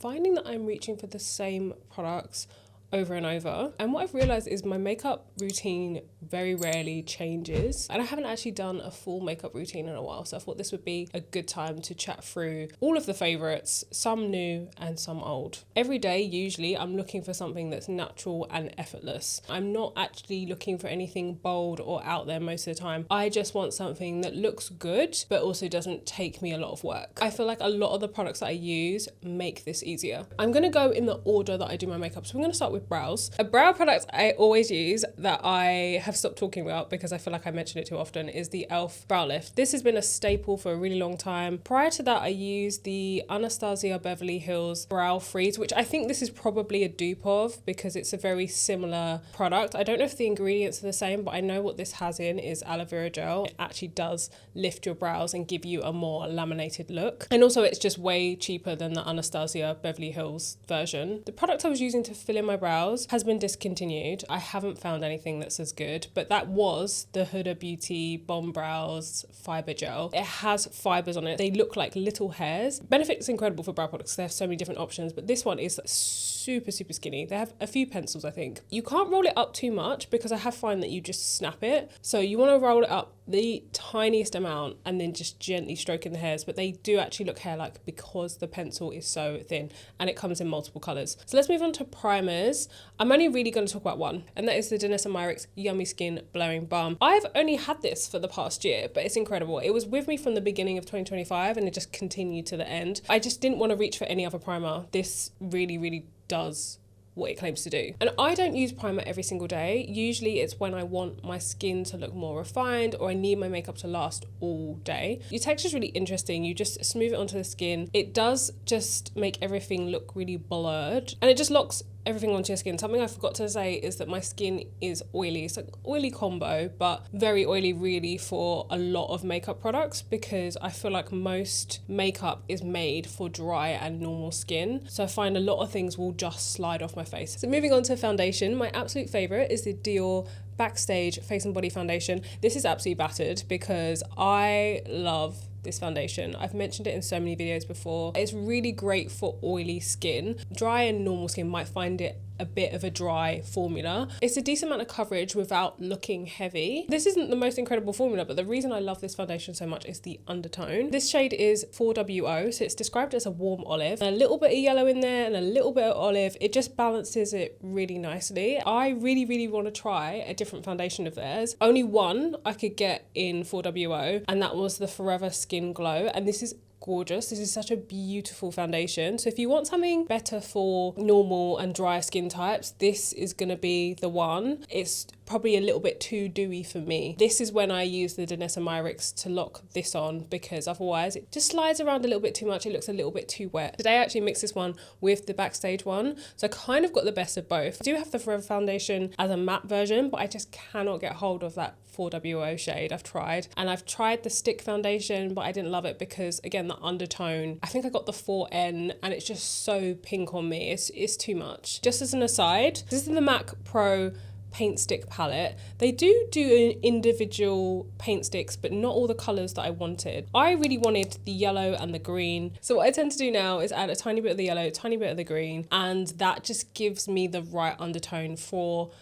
finding that I'm reaching for the same products over and over. And what I've realized is my makeup routine very rarely changes. And I haven't actually done a full makeup routine in a while. So I thought this would be a good time to chat through all of the favorites, some new and some old. Every day, usually, I'm looking for something that's natural and effortless. I'm not actually looking for anything bold or out there most of the time. I just want something that looks good, but also doesn't take me a lot of work. I feel like a lot of the products that I use make this easier. I'm gonna go in the order that I do my makeup. So I'm gonna start with brows. A brow product I always use that I have stopped talking about because I feel like I mention it too often is the e.l.f. Brow Lift. This has been a staple for a really long time. Prior to that, I used the Anastasia Beverly Hills Brow Freeze, which I think this is probably a dupe of because it's a very similar product. I don't know if the ingredients are the same, but I know what this has in is aloe vera gel. It actually does lift your brows and give you a more laminated look. And also it's just way cheaper than the Anastasia Beverly Hills version. The product I was using to fill in my brows has been discontinued. I haven't found anything that's as good, but that was the Huda Beauty Balm Brows Fiber Gel. It has fibers on it. They look like little hairs. Benefit's incredible for brow products. They have so many different options, but this one is super skinny. They have a few pencils, I think. You can't roll it up too much because I have found that you just snap it. So you want to roll it up the tiniest amount and then just gently stroking the hairs, but they do actually look hair-like because the pencil is so thin and it comes in multiple colours. So let's move on to primers. I'm only really going to talk about one, and that is the Danessa Myricks Yummy Skin Blowing Balm. I've only had this for the past year, but it's incredible. It was with me from the beginning of 2025 and it just continued to the end. I just didn't want to reach for any other primer. This really does what it claims to do. And I don't use primer every single day. Usually it's when I want my skin to look more refined or I need my makeup to last all day. Your texture is really interesting. You just smooth it onto the skin. It does just make everything look really blurred and it just locks everything onto your skin. Something I forgot to say is that my skin is oily. It's like oily combo, but very oily really for a lot of makeup products because I feel like most makeup is made for dry and normal skin. So I find a lot of things will just slide off my face. So moving on to foundation, my absolute favorite is the Dior Backstage Face and Body Foundation. This is absolutely battered because I love this foundation. I've mentioned it in so many videos before. It's really great for oily skin. Dry and normal skin might find it a bit of a dry formula. It's a decent amount of coverage without looking heavy. This isn't the most incredible formula, but the reason I love this foundation so much is the undertone. This shade is 4WO, so it's described as a warm olive. A little bit of yellow in there and a little bit of olive. It just balances it really nicely. I really want to try a different foundation of theirs. Only one I could get in 4WO, and that was the Forever Skin Glow, and this is gorgeous. This is such a beautiful foundation. So if you want something better for normal and dry skin types, this is going to be the one. It's probably a little bit too dewy for me. This is when I use the Danessa Myricks to lock this on because otherwise it just slides around a little bit too much. It looks a little bit too wet. Today I actually mixed this one with the Backstage one. So I kind of got the best of both. I do have the Forever foundation as a matte version, but I just cannot get hold of that 4WO shade. I've tried, and I've tried the stick foundation, but I didn't love it because again, the undertone, I think I got the 4N and it's just so pink on me. It's too much. Just as an aside, this is the MAC Pro Paintstick Palette. They do individual paint sticks, but not all the colours that I wanted. I really wanted the yellow and the green. So what I tend to do now is add a tiny bit of the yellow, a tiny bit of the green, and that just gives me the right undertone for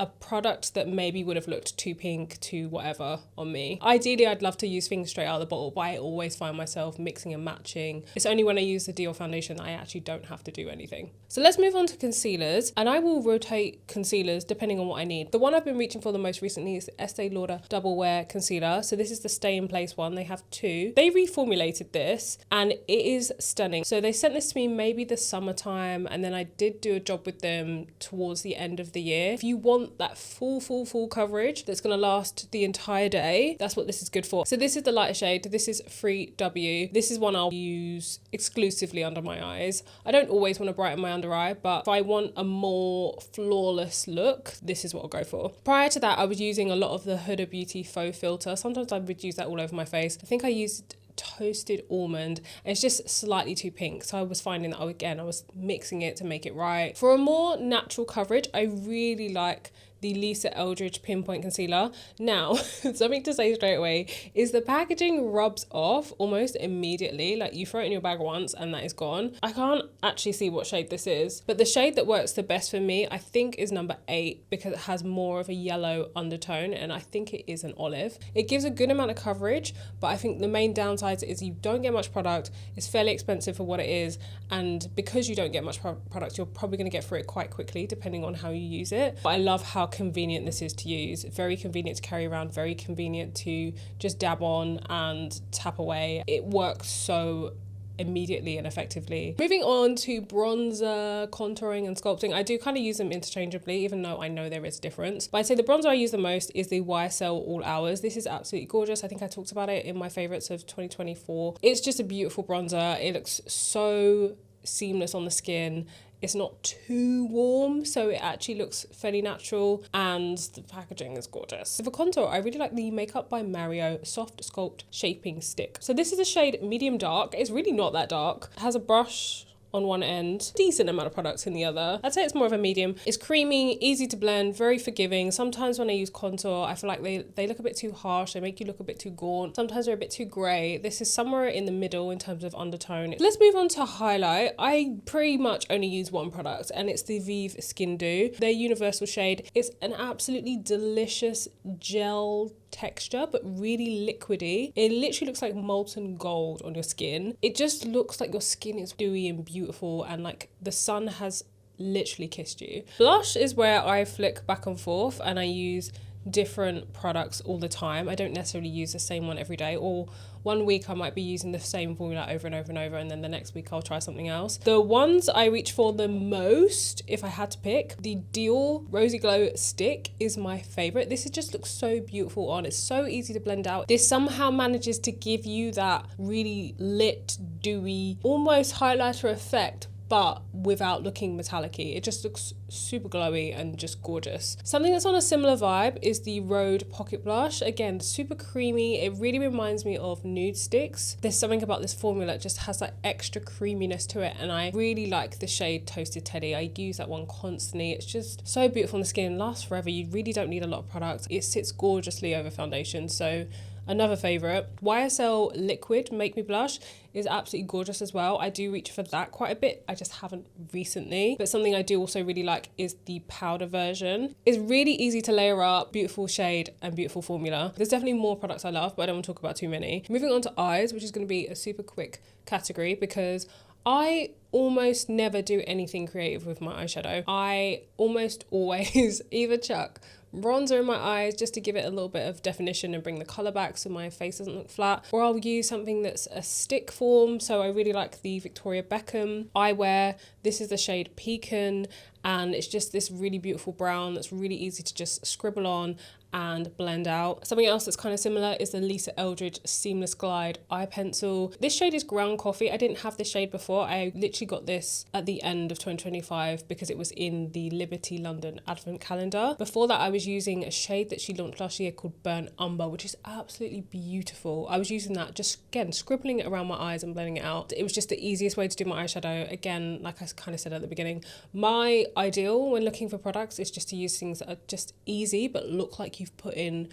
a product that maybe would have looked too pink, too whatever on me. Ideally, I'd love to use things straight out of the bottle, but I always find myself mixing and matching. It's only when I use the Dior foundation that I actually don't have to do anything. So let's move on to concealers, and I will rotate concealers depending on what I need. The one I've been reaching for the most recently is the Estee Lauder Double Wear Concealer. So this is the Stay in Place one. They have two. They reformulated this and it is stunning. So they sent this to me maybe the summertime, and then I did do a job with them towards the end of the year. If you want that full coverage that's going to last the entire day, that's what this is good for. So this is the lighter shade. This is 3W. This is one I'll use exclusively under my eyes. I don't always want to brighten my under eye, but if I want a more flawless look, this is what I'll go for. Prior to that, I was using a lot of the Huda Beauty Faux Filter. Sometimes I would use that all over my face. I think I used Toasted Almond, and it's just slightly too pink, so I was finding that I was mixing it to make it right. For a more natural coverage, I really like the Lisa Eldridge Pinpoint Concealer. Now, something to say straight away is the packaging rubs off almost immediately. Like you throw it in your bag once and that is gone. I can't actually see what shade this is, but the shade that works the best for me, I think, is number 8 because it has more of a yellow undertone, and I think it is an olive. It gives a good amount of coverage, but I think the main downside is you don't get much product. It's fairly expensive for what it is, and because you don't get much product, you're probably going to get through it quite quickly depending on how you use it. But I love how convenient this is to use. Very convenient to carry around, very convenient to just dab on and tap away. It works so immediately and effectively. Moving on to bronzer, contouring and sculpting. I do kind of use them interchangeably, even though I know there is a difference. But I'd say the bronzer I use the most is the YSL All Hours. This is absolutely gorgeous. I think I talked about it in my favorites of 2024. It's just a beautiful bronzer. It looks so seamless on the skin. It's not too warm, so it actually looks fairly natural, and the packaging is gorgeous. So for contour, I really like the Makeup by Mario Soft Sculpt Shaping Stick. So this is a shade medium dark. It's really not that dark. It has a brush on one end, decent amount of products in the other. I'd say it's more of a medium. It's creamy, easy to blend, very forgiving. Sometimes when I use contour, I feel like they look a bit too harsh. They make you look a bit too gaunt. Sometimes they're a bit too grey. This is somewhere in the middle in terms of undertone. Let's move on to highlight. I pretty much only use one product, and it's the Vive Skin Dew. Their universal shade. It's an absolutely delicious gel texture, but really liquidy. It literally looks like molten gold on your skin. It just looks like your skin is dewy and beautiful, and like the sun has literally kissed you. Blush is where I flick back and forth, and I use different products all the time. I don't necessarily use the same one every day, or one week I might be using the same formula over and over and over, and then the next week I'll try something else. The ones I reach for the most, if I had to pick, the Dior Rosy Glow Stick is my favorite. This just looks so beautiful on. It's so easy to blend out. This somehow manages to give you that really lit, dewy, almost highlighter effect, but without looking metallic-y. It just looks super glowy and just gorgeous. Something that's on a similar vibe is the Rhode Pocket Blush. Again, super creamy. It really reminds me of nude sticks. There's something about this formula that just has that extra creaminess to it, and I really like the shade Toasted Teddy. I use that one constantly. It's just so beautiful on the skin, lasts forever. You really don't need a lot of product. It sits gorgeously over foundation, so another favorite. YSL Liquid Make Me Blush is absolutely gorgeous as well. I do reach for that quite a bit. I just haven't recently. But something I do also really like is the powder version. It's really easy to layer up, beautiful shade and beautiful formula. There's definitely more products I love, but I don't want to talk about too many. Moving on to eyes, which is going to be a super quick category because I almost never do anything creative with my eyeshadow. I almost always either chuck bronzer in my eyes just to give it a little bit of definition and bring the colour back so my face doesn't look flat, or I'll use something that's a stick form. So I really like the Victoria Beckham eyewear. This is the shade Pecan, and it's just this really beautiful brown that's really easy to just scribble on and blend out. Something else that's kind of similar is the Lisa Eldridge Seamless Glide eye pencil. This shade is Ground Coffee. I didn't have this shade before. I literally got this at the end of 2025 because it was in the Liberty London advent calendar. Before that, I was using a shade that she launched last year called Burnt Umber, which is absolutely beautiful. I was using that, just again scribbling it around my eyes and blending it out. It was just the easiest way to do my eyeshadow. Again, like I kind of said at the beginning, my ideal when looking for products is just to use things that are just easy but look like you've put in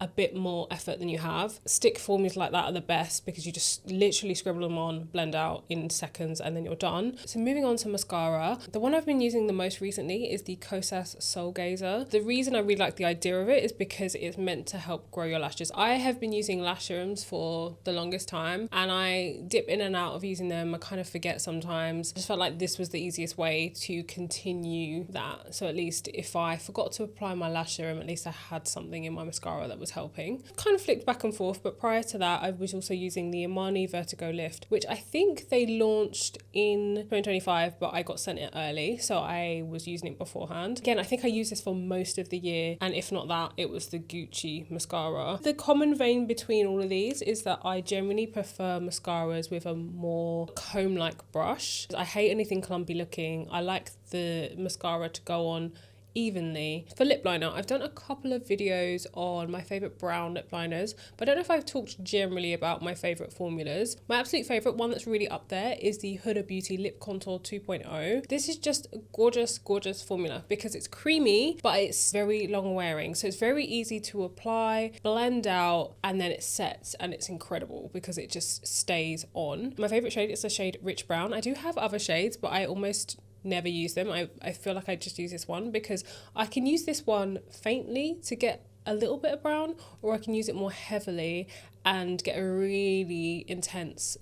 a bit more effort than you have. Stick formulas like that are the best because you just literally scribble them on, blend out in seconds, and then you're done. So moving on to mascara, the one I've been using the most recently is the Kosas Soul Gazer. The reason I really like the idea of it is because it's meant to help grow your lashes. I have been using lash serums for the longest time, and I dip in and out of using them. I kind of forget sometimes. I just felt like this was the easiest way to continue that. So at least if I forgot to apply my lash serum, at least I had something in my mascara that was helping. Kind of flicked back and forth, but prior to that I was also using the Armani Vertigo Lift, which I think they launched in 2025, but I got sent it early, so I was using it beforehand. Again, I think I used this for most of the year, and if not that, it was the Gucci mascara. The common vein between all of these is that I generally prefer mascaras with a more comb-like brush. I hate anything clumpy looking. I like the mascara to go on evenly. For lip liner, I've done a couple of videos on my favourite brown lip liners, but I don't know if I've talked generally about my favourite formulas. My absolute favourite one that's really up there is the Huda Beauty Lip Contour 2.0. This is just a gorgeous, gorgeous formula because it's creamy, but it's very long wearing. So it's very easy to apply, blend out, and then it sets, and it's incredible because it just stays on. My favourite shade is the shade Rich Brown. I do have other shades, but I almost never use them. I feel like I just use this one because I can use this one faintly to get a little bit of brown, or I can use it more heavily and get a really intense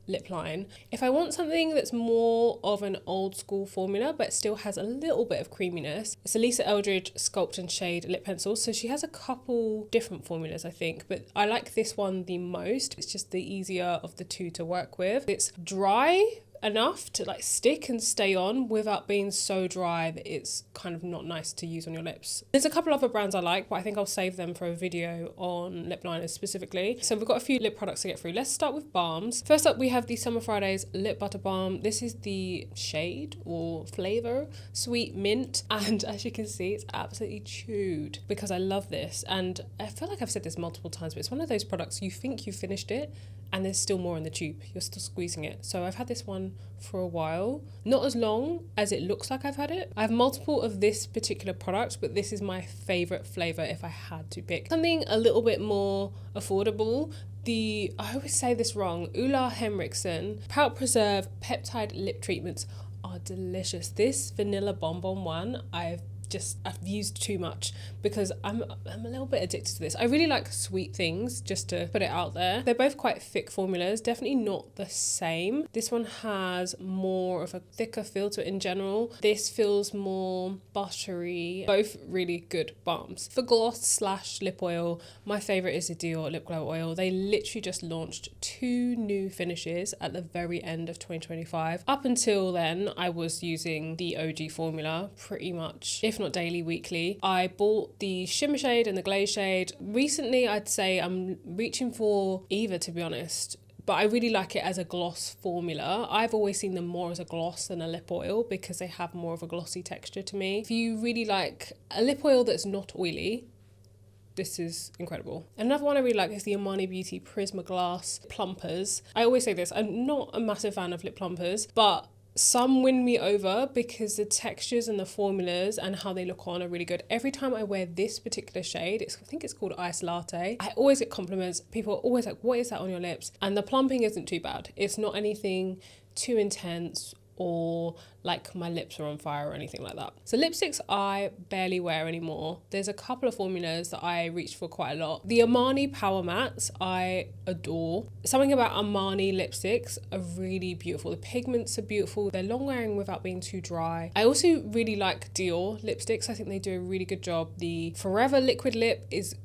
lip line. If I want something that's more of an old school formula but still has a little bit of creaminess, it's a Lisa Eldridge Sculpt and Shade lip pencil. So she has a couple different formulas, I think, but I like this one the most. It's just the easier of the two to work with. It's dry enough to like stick and stay on without being so dry that it's kind of not nice to use on your lips. There's a couple other brands I like, but I think I'll save them for a video on lip liners specifically. So we've got a few lip products to get through. Let's start with balms. First up, we have the Summer Fridays Lip Butter Balm. This is the shade or flavor Sweet Mint, and as you can see, it's absolutely chewed because I love this. And I feel like I've said this multiple times, but it's one of those products you think you finished it and there's still more in the tube. You're still squeezing it. So I've had this one for a while. Not as long as it looks like I've had it. I have multiple of this particular product, but this is my favorite flavor if I had to pick something a little bit more affordable. I always say this wrong, Ulla Henriksen Pout Preserve Peptide Lip Treatments are delicious. This vanilla bonbon one, I've used too much because I'm a little bit addicted to this. I really like sweet things, just to put it out there. They're both quite thick formulas, definitely not the same. This one has more of a thicker feel to it in general. This feels more buttery. Both really good balms. For gloss / lip oil, my favorite is the Dior Lip Glow Oil. They literally just launched 2 new finishes at the very end of 2025. Up until then, I was using the OG formula pretty much, if not daily, weekly. I bought the shimmer shade and the glaze shade. Recently, I'd say I'm reaching for either, to be honest, but I really like it as a gloss formula. I've always seen them more as a gloss than a lip oil because they have more of a glossy texture to me. If you really like a lip oil that's not oily, this is incredible. Another one I really like is the Armani Beauty Prismaglass Plumpers. I always say this, I'm not a massive fan of lip plumpers, but some win me over because the textures and the formulas and how they look on are really good. Every time I wear this particular shade, I think it's called Ice Latte, I always get compliments. People are always like, what is that on your lips? And the plumping isn't too bad. It's not anything too intense or like my lips are on fire or anything like that. So lipsticks I barely wear anymore. There's a couple of formulas that I reach for quite a lot. The Armani Power Mattes I adore. Something about Armani lipsticks are really beautiful. The pigments are beautiful. They're long wearing without being too dry. I also really like Dior lipsticks. I think they do a really good job. The Forever Liquid Lip is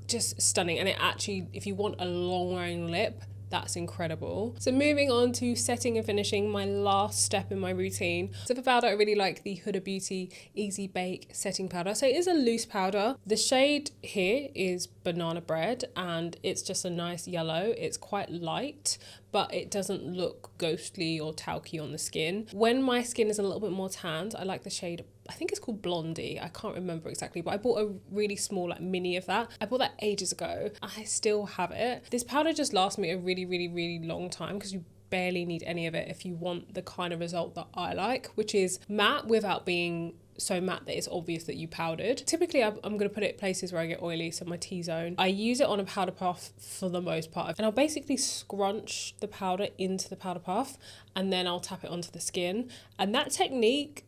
just stunning, and it actually, if you want a long wearing lip, that's incredible. So moving on to setting and finishing, my last step in my routine. So for powder, I really like the Huda Beauty Easy Bake Setting Powder. So it is a loose powder. The shade here is Banana Bread, and it's just a nice yellow. It's quite light, but it doesn't look ghostly or talky on the skin. When my skin is a little bit more tanned, I like the shade, I think it's called Blondie. I can't remember exactly, but I bought a really small like mini of that. I bought that ages ago. I still have it. This powder just lasts me a really, really, really long time because you barely need any of it if you want the kind of result that I like, which is matte without being so matte that it's obvious that you powdered. Typically, I'm going to put it places where I get oily, so my T-zone. I use it on a powder puff for the most part, and I'll basically scrunch the powder into the powder puff and then I'll tap it onto the skin. And that technique,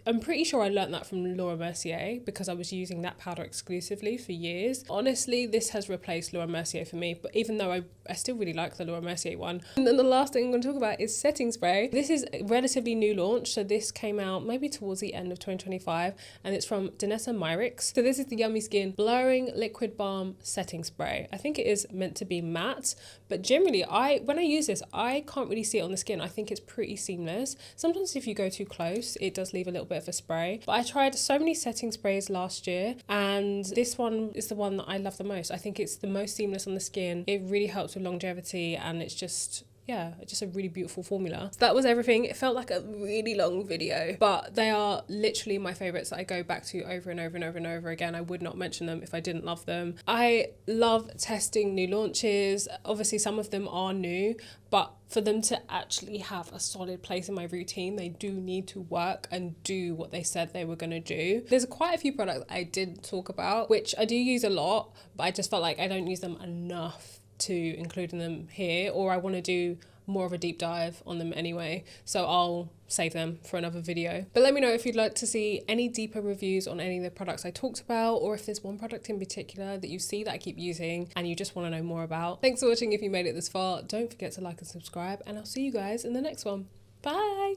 I'm pretty sure I learned that from Laura Mercier because I was using that powder exclusively for years. Honestly, this has replaced Laura Mercier for me, but even though I still really like the Laura Mercier one. And then the last thing I'm going to talk about is setting spray. This is a relatively new launch, so this came out maybe towards the end of 2025, and it's from Danessa Myricks. So this is the Yummy Skin Blurring Liquid Balm Setting Spray. I think it is meant to be matte, but generally when I use this, I can't really see it on the skin. I think it's pretty seamless. Sometimes if you go too close, it does leave a little bit of a spray, but I tried so many setting sprays last year, and this one is the one that I love the most. I think it's the most seamless on the skin. It really helps with longevity, and it's just yeah, just a really beautiful formula. So that was everything. It felt like a really long video, but they are literally my favorites that I go back to over and over and over and over again. I would not mention them if I didn't love them. I love testing new launches. Obviously some of them are new, but for them to actually have a solid place in my routine, they do need to work and do what they said they were going to do. There's quite a few products I did talk about, which I do use a lot, but I just felt like I don't use them enough to include in them here, or I want to do more of a deep dive on them anyway, so I'll save them for another video. But let me know if you'd like to see any deeper reviews on any of the products I talked about, or if there's one product in particular that you see that I keep using and you just want to know more about. Thanks for watching. If you made it this far, don't forget to like and subscribe, and I'll see you guys in the next one. Bye.